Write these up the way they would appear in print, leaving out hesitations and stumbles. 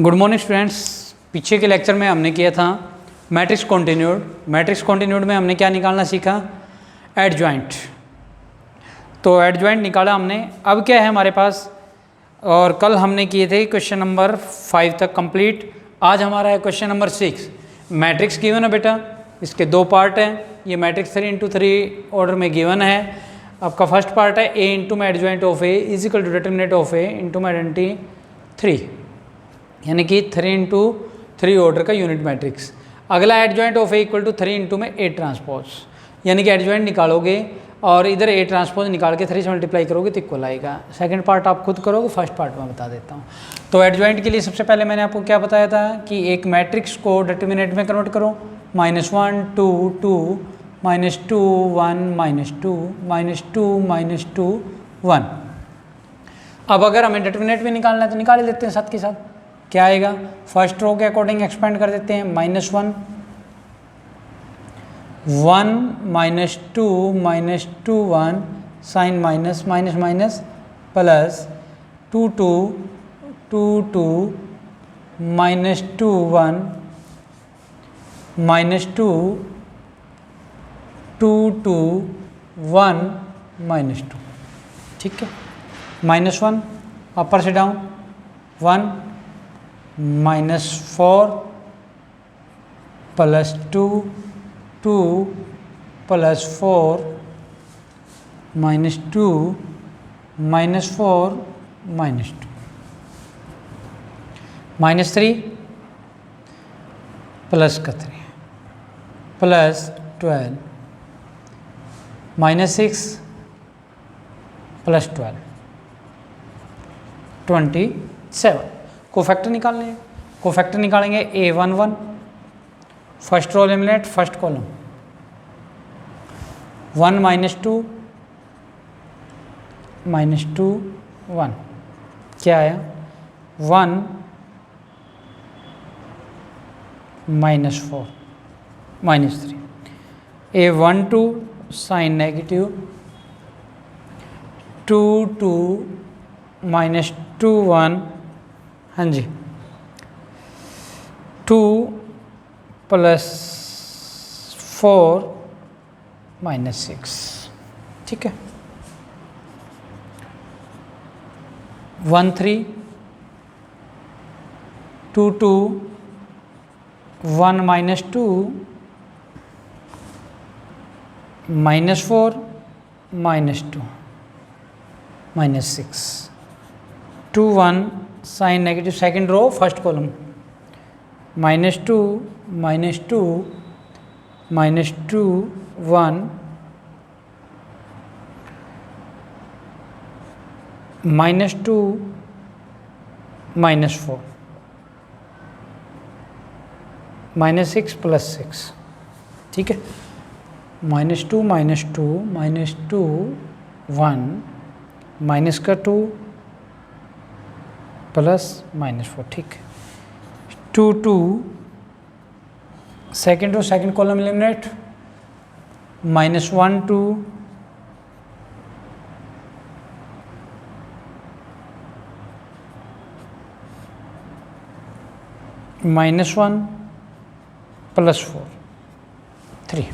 Good morning students. पीछे के lecture में हमने किया था मैट्रिक्स कॉन्टिन्यूड। मैट्रिक्स कॉन्टिन्यूड में हमने क्या निकालना सीखा? एडजॉइंट। तो एडजॉइंट निकाला हमने। अब क्या है हमारे पास, और कल हमने किए थे क्वेश्चन नंबर 5 तक कंप्लीट। आज हमारा है क्वेश्चन नंबर 6। मैट्रिक्स गिवन है बेटा, इसके दो पार्ट हैं। ये मैट्रिक्स 3x3 ऑर्डर में गिवन है। आपका फर्स्ट पार्ट है ए इंटू में adjoint of A is equal to determinant of A into में आइडेंटिटी 3, यानी कि 3x3 ऑर्डर का यूनिट मैट्रिक्स। अगला adjoint of A equal to 3 into में ए ट्रांसपोज, यानी कि एडजॉइंट निकालोगे और इधर ए ट्रांसपोज निकाल के 3 से मल्टीप्लाई करोगे तो इक्वल आएगा। सेकंड पार्ट आप खुद करोगे, फर्स्ट पार्ट में बता देता हूँ। तो एडजॉइंट के लिए सबसे पहले मैंने आपको क्या बताया था कि एक मैट्रिक्स को डिटरमिनेंट में कन्वर्ट करो। -1 2 2 -2 1 -2 -2 -2 1। अब अगर हमें डिटरमिनेंट भी निकालना है तो निकाल ही लेते हैं साथ के साथ। क्या आएगा? फर्स्ट रो के अकॉर्डिंग एक्सपेंड कर देते हैं। -1 1 -2 -2 1 sign minus minus minus plus 2 2 2 2 -2 1 -2 2 2 1 -2। ठीक है। -1 अपर से डाउन 1 -4 +2 2 +4 -2 -4 -2 -3 प्लस का 3 +12 -6 +12 27। कोफैक्टर निकालने हैं। कोफैक्टर निकालेंगे A11 first row eliminate first column 1 -2 -2 1। क्या आया? 1 -4 -3। A12 sine negative 2 2 -2 1। हाँ जी, 2 +4 -6। ठीक है। 1 3 2 2 1 -2 -4 -2 -6 2 1 sign negative second row first column -2 -2 -2 1 -2 -4 -6 +6। ठीक है। -2 -2 -2 1 माइनस का 2 प्लस -4। ठीक है। 2 2 second row second column eliminate -1 2 -1 +4 3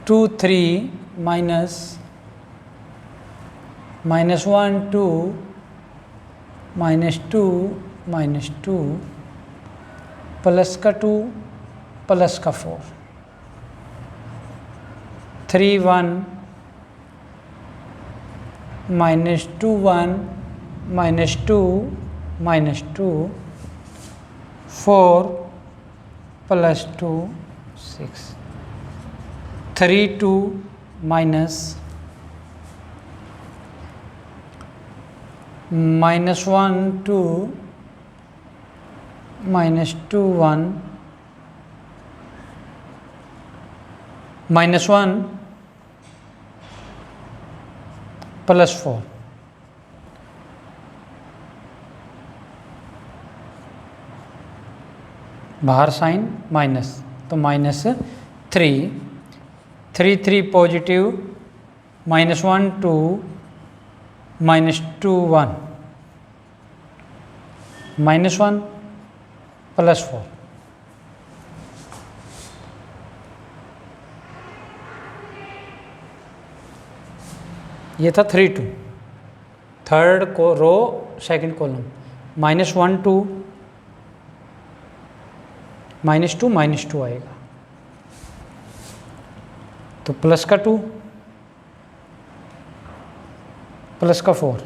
2 3 -1 2 -2 -2 plus का 2 प्लस का 4 3 1 -2 1 -2 -2 4 +2 6 3 2 -1 2 -2 1 -1 +4 बाहर साइन माइनस तो -3 3 3 पॉजिटिव -1 2 -2 1 -1 +4, ये था 3 2, थर्ड को रो सेकंड कॉलम, -1 2 -2 आएगा, तो प्लस का 2 प्लस का 4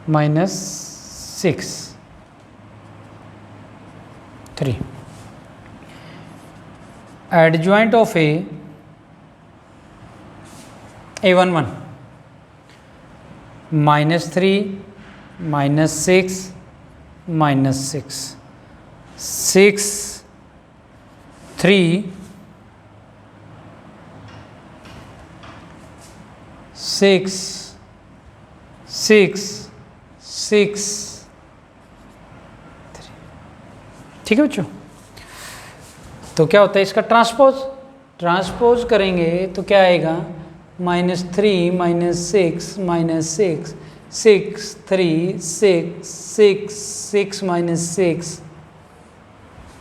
-6 3, एडजॉइंट ऑफ A11 -3 -6 -6 6 3 6 6 6 3, ठीक है बच्चों। तो क्या होता है इसका ट्रांसपोज करेंगे तो क्या आएगा, -3 -6 -6 6 3 6 6 6 -6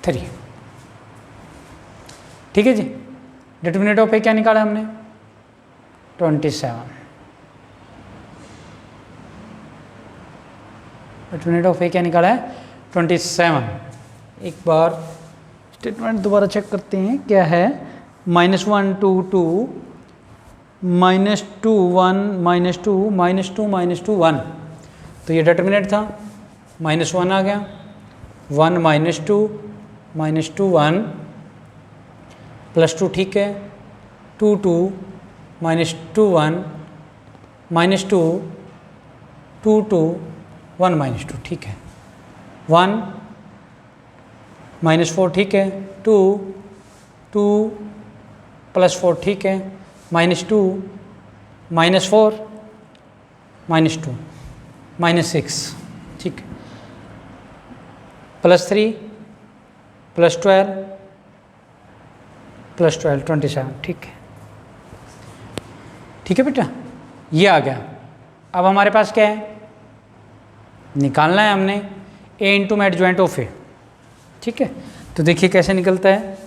3, ठीक है जी। डिटरमिनेंट ऑफ ए क्या निकाला हमने, 27। डिटरमिनेंट ऑफ ए क्या निकाला है, 27। एक बार स्टेटमेंट दोबारा चेक करते हैं क्या है, -1 2 2 -2 1 -2 -2 -2 1, तो ये डिटरमिनेंट था, -1 आ गया, 1 -2 -2 1 +2, ठीक है, 2 2 -2 1 -2 2 2 1 -2, ठीक है, 1 -4, ठीक है, 2 2 +4, ठीक है, -2 -4 -2 -6, ठीक है, +3 +12 +12 27, ठीक है, ठीक है बेटा, ये आ गया। अब हमारे पास क्या है, निकालना है हमने A इंटू में एडजॉइंट ऑफ ए, ठीक है। तो देखिए कैसे निकलता है,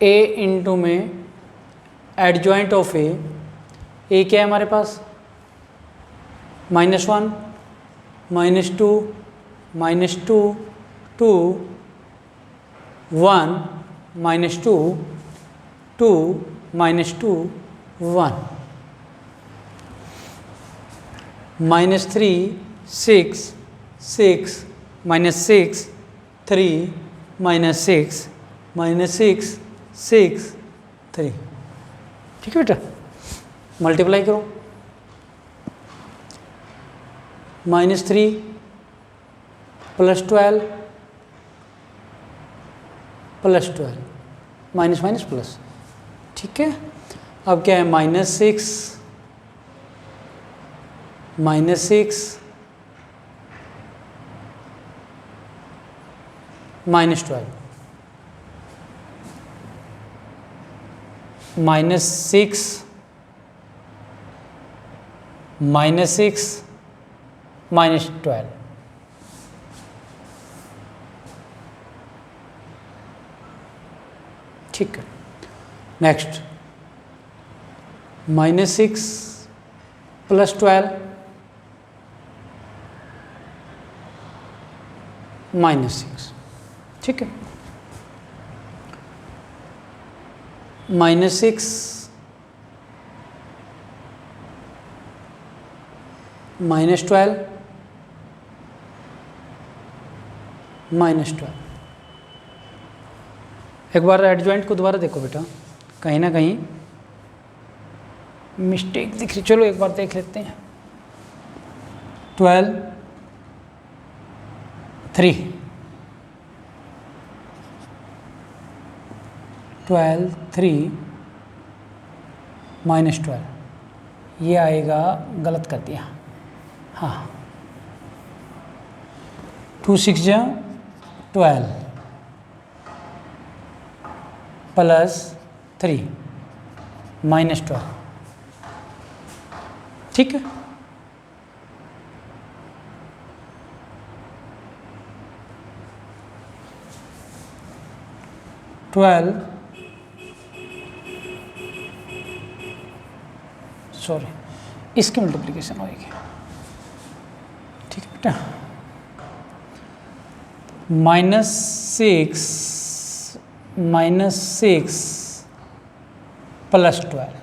A इंटू में एडजॉइंट ऑफ ए क्या है हमारे पास, -1 -2 -2 2 1 -2 2 -2 1 -3 6 6 -6 3 -6 -6 6 3, ठीक है बेटा। मल्टीप्लाई करो, -3 +12 +12 माइनस माइनस प्लस, ठीक है। अब क्या है, -6 -6 -12 -6 -6 -12, ठीक है। नेक्स्ट -6 +12 -6, ठीक है। -6 -12 -12। एक बार एडजॉइंट को दोबारा देखो बेटा, कहीं ना कहीं मिस्टेक दिख रही, चलो एक बार देख लेते हैं। 12 3 12 3 -12, ये आएगा, गलत कर दिया, हाँ 2 6 जा 12 +3 -12, ठीक है। 12 सॉरी इसकी मल्टीप्लिकेशन होगी, ठीक है बेटा। -6 प्लस 12,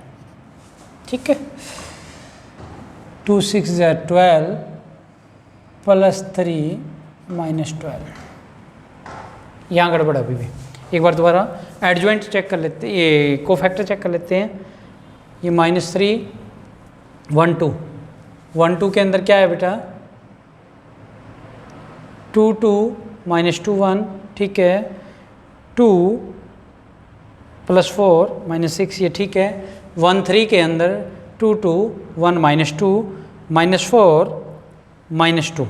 ठीक है। 2 6 12 प्लस 3 -12, यहाँ गड़बड़ अभी भी। एक बार दोबारा एडजॉइंट चेक कर लेते हैं, ये कोफैक्टर चेक कर लेते हैं। ये -3 1 2 1 2 के अंदर क्या है बेटा 2 2 -2 1, ठीक है। 2 + 4 -6 ये ठीक है। 1 3 के अंदर 2 2 1 -2 -4 -2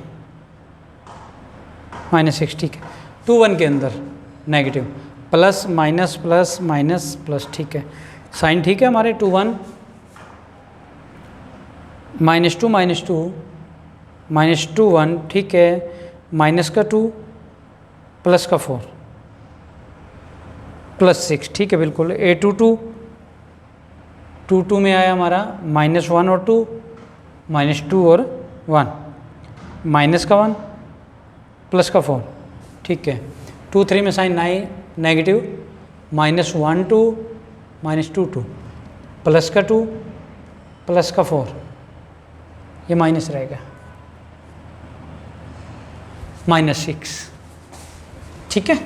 -6, ठीक है। 2 1 के अंदर negative, plus minus plus minus plus, ठीक है। साइन ठीक है हमारे 2 1 -2 -2 1, ठीक है। माइनस का 2 प्लस का 4 +6, ठीक है बिल्कुल। A2 2 2 में आया हमारा -1 और 2 -2 और 1, माइनस का 1 प्लस का 4, ठीक है। 2 3 में साइन नेगेटिव, -1 2 -2 2 प्लस का 2 प्लस का 4, ये माइनस रहेगा -6, ठीक है।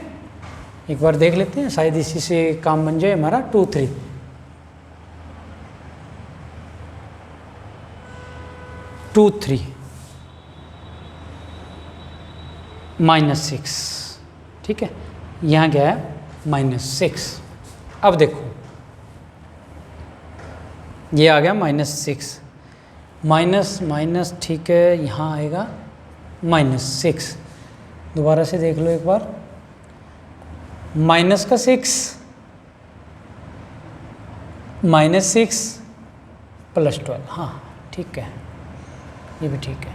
एक बार देख लेते हैं, शायद इसी से काम बन जाए हमारा। 2 3 2 3 -6, ठीक है। यहाँ क्या है -6। अब देखो ये आ गया -6, माइनस माइनस, ठीक है। यहाँ आएगा -6, दोबारा से देख लो एक बार। माइनस का 6 -6 + 12, हाँ ठीक है, ये भी ठीक है।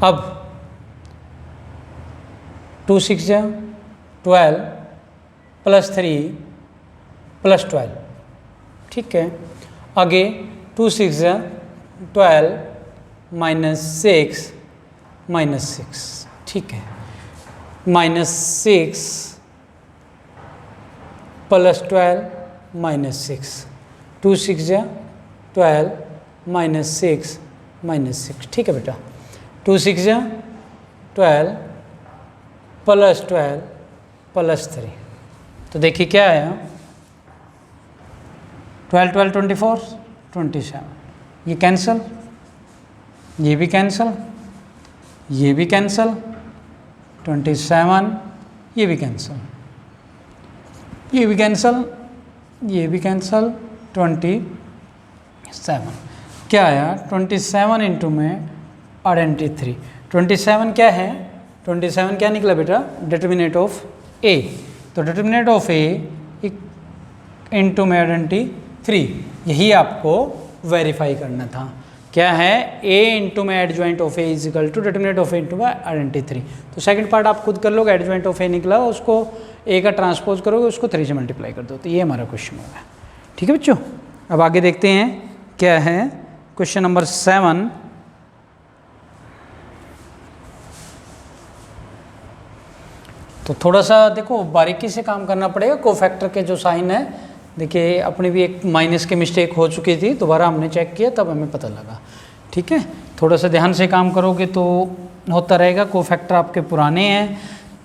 अब 2 6 12 + 3 + 12, ठीक है। आगे 2 6 12 -6 -6, ठीक है। -6 + 12 -6, 2 6 12 -6 -6, ठीक है बेटा। 2 6 12 + 12 + 3, तो देखिए क्या आया 12 12 24 27, ये कैंसल, ये भी कैंसल, ये भी कैंसल, 27, ये भी कैंसल, ये भी कैंसल, ये भी कैंसल, 27 क्या आया 27 इंटू में आइडेंटिटी 3। 27 क्या है, 27 क्या निकला बेटा डिटर्मिनेंट ऑफ ए, तो डिटर्मिनेंट ऑफ ए इंटू में आइडेंटिटी 3, यही आपको वेरीफाई करना था। क्या है a इंटू में adjoint of A is equal to determinant of A into में आइडेंटिटी 3। तो सेकंड पार्ट आप खुद कर लोगे, एडजॉइंट ऑफ ए निकला, उसको a का ट्रांसपोज करोगे, उसको 3 से मल्टीप्लाई कर दो, तो ये हमारा क्वेश्चन होगा। ठीक है बच्चों, अब आगे देखते हैं क्या है क्वेश्चन नंबर 7। तो थोड़ा सा देखो बारीकी से काम करना पड़ेगा। कोफैक्टर के जो साइन है, देखिए अपनी भी एक माइनस की मिस्टेक हो चुकी थी, दोबारा हमने चेक किया तब हमें पता लगा। ठीक है, थोड़ा सा ध्यान से काम करोगे तो होता रहेगा। कोफैक्टर आपके पुराने हैं,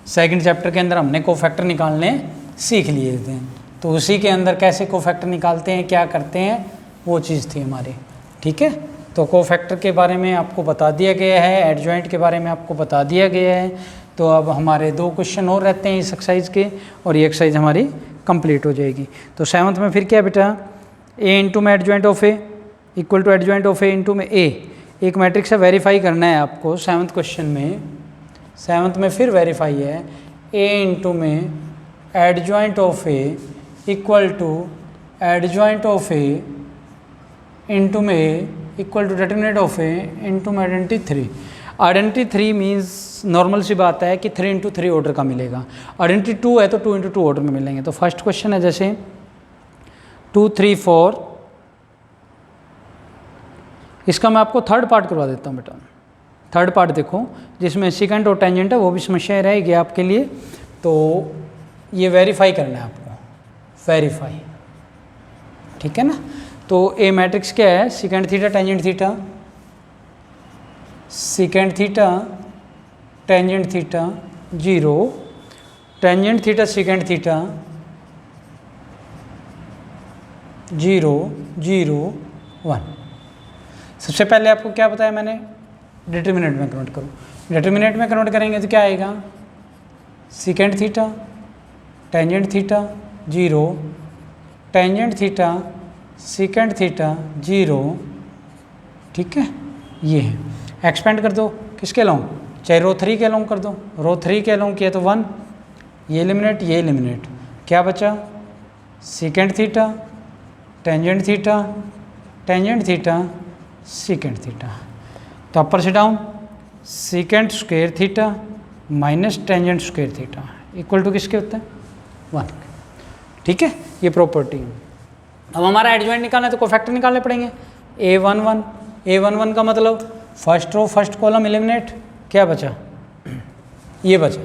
सेकंड चैप्टर के अंदर हमने कोफैक्टर निकालने सीख लिए थे, तो उसी के अंदर कैसे कोफैक्टर निकालते हैं, क्या करते हैं, वो चीज़ थी हमारी। ठीक है, तो कोफैक्टर के बारे में आपको बता दिया गया है, एडजॉइंट के बारे में आपको बता दिया गया है। तो अब हमारे 2 क्वेश्चन और रहते हैं इस एक्सरसाइज के, और ये एक्सरसाइज हमारी कंप्लीट हो जाएगी। तो 7th में फिर क्या बेटा, ए इंटू में adjoint of A equal to adjoint of A into में ए, एक मैट्रिक्स से वेरीफाई करना है आपको 7th क्वेश्चन में। 7th में फिर वेरीफाई है ए इंटू में adjoint of A equal to adjoint of A into में A equal to determinant of A into में आइडेंटिटी 3। आइडेंटिटी 3 मीन्स नॉर्मल सी बात है कि 3 × 3 ऑर्डर का मिलेगा। आइडेंटिटी 2 है तो 2 × 2 ऑर्डर में मिलेंगे। तो फर्स्ट क्वेश्चन है जैसे 2 3 4, इसका मैं आपको थर्ड पार्ट करवा देता हूँ बेटा। थर्ड पार्ट देखो जिसमें सेकंड और टेंजेंट है, वो भी समस्या रहेगी आपके लिए। तो ये वेरीफाई करना है आपको, वेरीफाई, ठीक है ना। तो ए मैट्रिक्स क्या है, second theta tangent theta, second theta tangent theta 0, tangent theta second theta 0 0 1। सबसे पहले आपको क्या बताया मैंने, डिटर्मिनेंट में कन्वर्ट करो। डिटर्मिनेंट में कन्वर्ट करेंगे तो क्या आएगा, second theta tangent theta 0, tangent theta second theta 0, ठीक है। ये है, एक्सपेंड कर दो किसके लॉन्ग, चाहे रो 3 के लॉन्ग कर दो, रो 3 के लॉन्ग किया तो 1, ये एलिमिनेट ये एलिमिनेट, क्या बचा, second theta tangent theta tangent theta second theta. तो अपर से down second square theta minus tangent square theta equal to किसके होते हैं, 1, ठीक है। ये प्रॉपर्टी है। अब हमारा एडजॉइंट निकालना है तो कोफैक्टर निकालने पड़ेंगे। A11, A11 का मतलब first row first column eliminate, क्या बचा, ये बचा,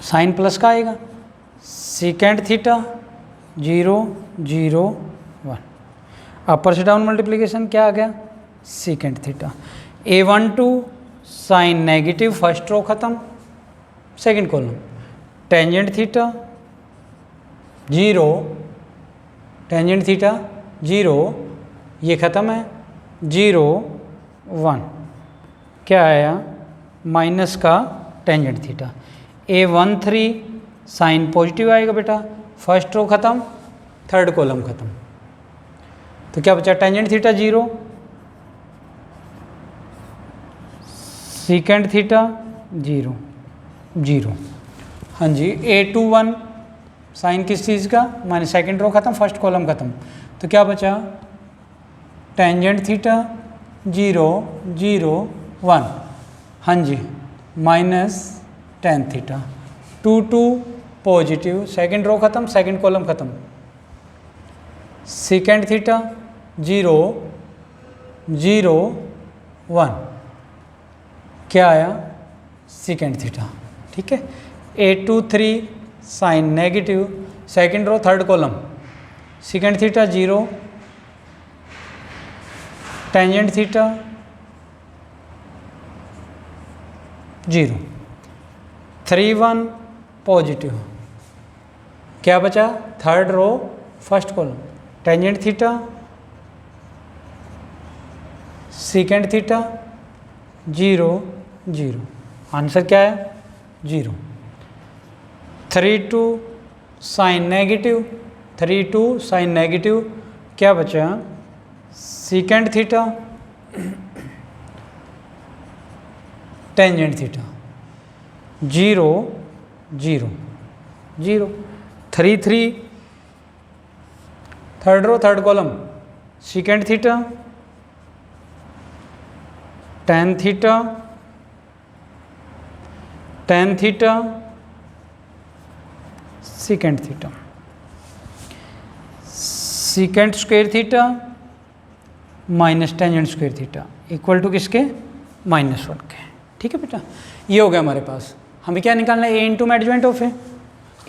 साइन प्लस का आएगा, सेकेंड थीटा 0 0 1, अपर से डाउन मल्टीप्लिकेशन क्या आ गया, second theta. A12 sine negative first row खत्म second column, tangent theta 0 tangent theta 0, ये ख़त्म है 0 1, क्या आया, माइनस का tangent theta. A13 sign positive आएगा बेटा, फर्स्ट रो ख़त्म थर्ड कॉलम ख़त्म, तो क्या बचा, टेंजेंट थीटा 0, सेकेंड थीटा 0 0। हाँ जी, A21 साइन किस चीज़ का, माने सेकेंड रो खत्म फर्स्ट कॉलम खत्म, तो क्या बचा, टेंजेंट थीटा 0 0 1, हाँ जी, minus tan theta. 2 2 positive, second row खत्म सेकेंड कॉलम खत्म, सेकेंड थीटा 0 0 1, क्या आया, सेकेंड थीटा, ठीक है। A23 sign negative second row third column, second theta 0, tangent theta 0, 3 1 positive, क्या बचा, third row first column, tangent theta second theta 0 0, answer क्या है 0। 3 2 साइन नेगेटिव 3 2 साइन नेगेटिव, क्या बचा, second theta tangent theta 0 0 0, 3 3 third row third column, second theta tan theta tan theta second theta, second square theta minus tangent square theta equal to किसके, -1 के, ठीक है बेटा। ये हो गया हमारे पास। हमें क्या निकालना है, ए इंटू में एडजॉइंट ऑफ है,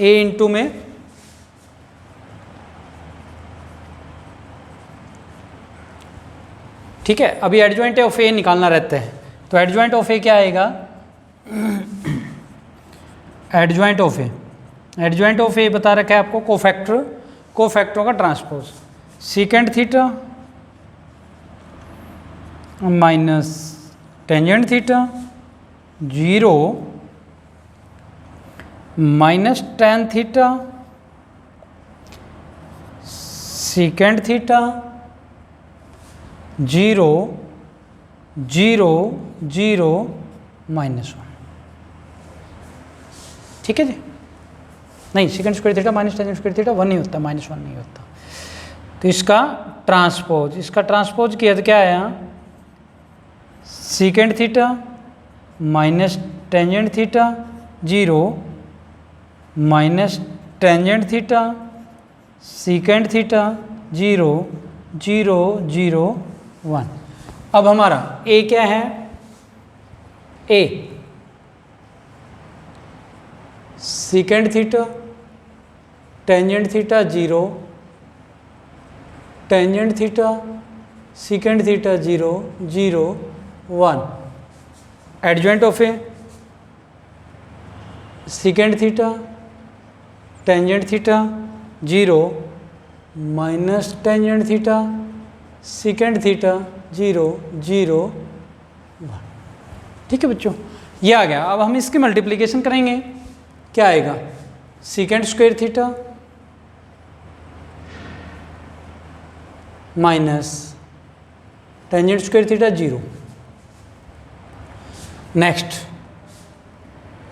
ए इंटू में ठीक है। अभी एडजॉइंट ऑफ ए निकालना रहता है, तो एडजॉइंट ऑफ ए क्या आएगा, adjoint of A, adjoint of A बता रखा है आपको, कोफैक्टर, कोफैक्टरों का transpose, secant theta minus tangent theta 0 minus tan theta second theta 0 0 0 -1, ठीक है जी। नहीं, secant square theta minus tangent square theta 1 नहीं होता, -1 नहीं होता। तो इसका ट्रांसपोज, इसका ट्रांसपोज किया तो क्या आया, secant theta minus tangent theta 0 minus tangent theta secant theta 0 0 0 1। अब हमारा ए क्या है? A secant theta tangent theta 0 tangent theta secant theta 0 0 1। Adjoint of A secant theta tangent theta 0 minus tangent theta secant theta 0 0 1। ठीक है बच्चों, ये आ गया। अब हम इसकी मल्टीप्लिकेशन करेंगे, क्या आएगा? Secant square theta minus tangent square theta 0। Next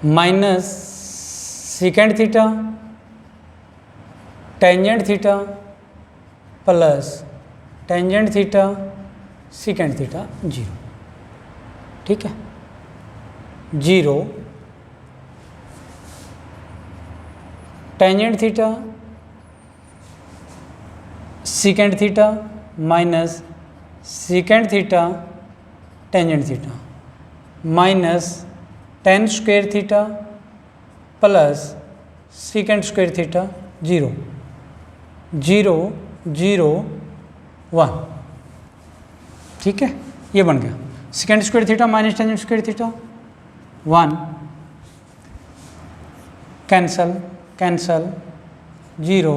minus सीकेंड theta tangent theta plus tangent theta secant theta 0। ठीक है, 0 tangent theta secant theta minus सीकेंड theta tangent theta minus ten square theta plus secant square theta 0 0 0 1। ठीक है, ये बन गया secant square theta minus tangent square theta 1 cancel cancel 0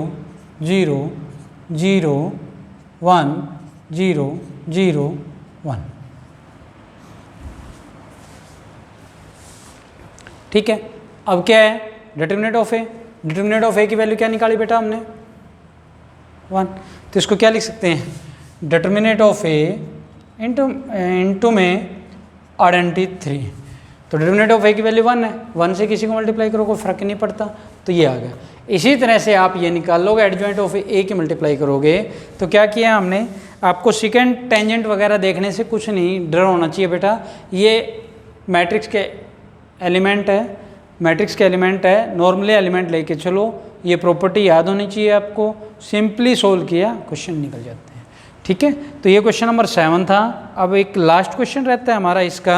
0 0 1 0 0 1। ठीक है, अब क्या है? Determinant of A. Determinant of A की वैल्यू क्या निकाली बेटा हमने? 1। तो इसको क्या लिख सकते हैं? डिटरमिनेंट ऑफ ए इंटू में आइडेंटिटी 3। तो डिटरमिनेंट ऑफ ए की वैल्यू 1 है, 1 से किसी को मल्टीप्लाई करो कोई फ़र्क नहीं पड़ता, तो ये आ गया। इसी तरह से आप ये निकाल लोगे, एडजॉइंट ऑफ ए की मल्टीप्लाई करोगे तो क्या किया हमने? आपको सेकेंड टेंजेंट वगैरह देखने से कुछ नहीं डर होना चाहिए बेटा, ये मैट्रिक्स के एलिमेंट है, मैट्रिक्स के एलिमेंट है, नॉर्मली एलिमेंट लेके चलो, ये प्रॉपर्टी याद होनी चाहिए आपको। सिंपली सोल्व किया क्वेश्चन निकल जाते हैं। ठीक है, तो ये क्वेश्चन नंबर 7 था। अब एक लास्ट क्वेश्चन रहता है हमारा इसका,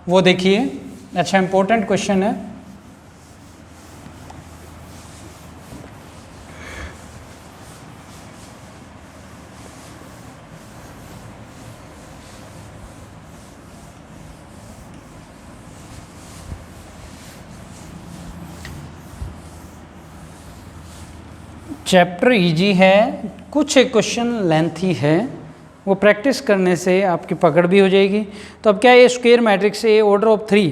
वो देखिए, अच्छा इंपॉर्टेंट क्वेश्चन है। चैप्टर इजी है, कुछ एक क्वेश्चन लेंथी है, वो प्रैक्टिस करने से आपकी पकड़ भी हो जाएगी। तो अब क्या है? Square matrix A order of 3,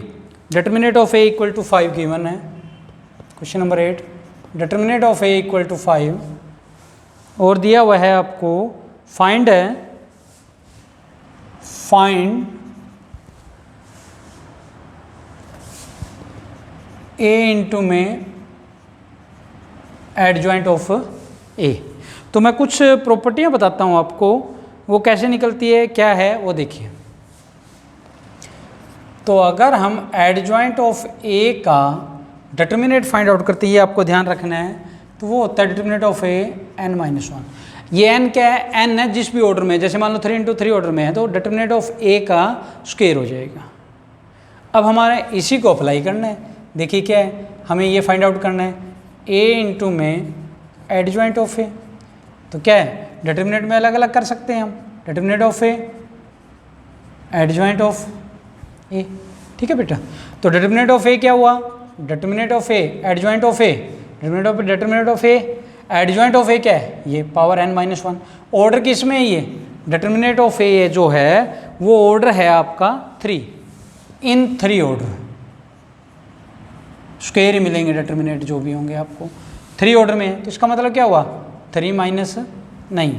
determinant of A equal to 5 given है। Question number 8, determinant of A equal to 5 और दिया हुआ है आपको फाइंड है, फाइंड ए इंटू में एडजॉइंट ऑफ ए। तो मैं कुछ प्रॉपर्टियां बताता हूं आपको, वो कैसे निकलती है क्या है वो देखिए। तो अगर हम एडजॉइंट ऑफ ए का डिटरमिनेंट फाइंड आउट करते हैं, ये आपको ध्यान रखना है, तो वो होता है डिटरमिनेंट ऑफ ए n-1। ये n क्या है? n है जिस भी ऑर्डर में, जैसे मान लो 3 × 3 ऑर्डर में है, तो डिटरमिनेंट ऑफ ए का स्क्वायर हो जाएगा। अब हमारे इसी को अप्लाई करना है। देखिए क्या है, हमें ये फाइंड आउट करना है a इंटू में एडजॉइंट ऑफ ए। तो क्या है? डिटरमिनेंट में अलग अलग कर सकते हैं हम, determinant of A adjoint of A. ठीक है बेटा, तो डिटरमिनेंट ऑफ ए क्या हुआ? Determinant of A adjoint of A, determinant of A adjoint of A क्या है? ये पावर n-1। ऑर्डर किस में है? ये डिटरमिनेंट ऑफ ए जो है वो ऑर्डर है आपका 3, इन 3 ऑर्डर स्क्वायर ही मिलेंगे, डिटरमिनेंट जो भी होंगे आपको 3 ऑर्डर में है। तो इसका मतलब क्या हुआ? 3 माइनस नहीं,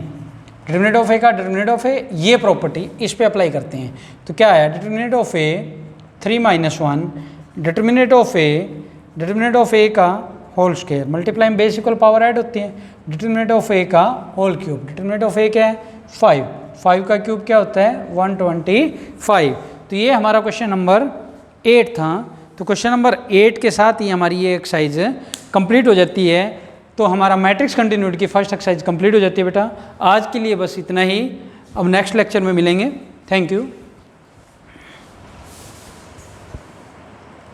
डिटरमिनेंट ऑफ ए का डिटरमिनेंट ऑफ ए, ये प्रॉपर्टी इस पे अप्लाई करते हैं। तो क्या आया? Determinant of A 3-1, determinant of A का होल स्क्वायर मल्टीप्लाई में बेस इक्वल पावर ऐड होती है, डिटरमिनेंट ऑफ ए का whole cube. Determinant of A क्या है? 5 का क्यूब क्या होता है? 125। तो ये हमारा क्वेश्चन नंबर 8 था। तो क्वेश्चन नंबर 8 के साथ ही हमारी ये एक्सरसाइज कंप्लीट हो जाती है। तो हमारा मैट्रिक्स कंटिन्यूटी की फर्स्ट एक्सरसाइज कंप्लीट हो जाती है बेटा। आज के लिए बस इतना ही, अब नेक्स्ट लेक्चर में मिलेंगे। Thank you.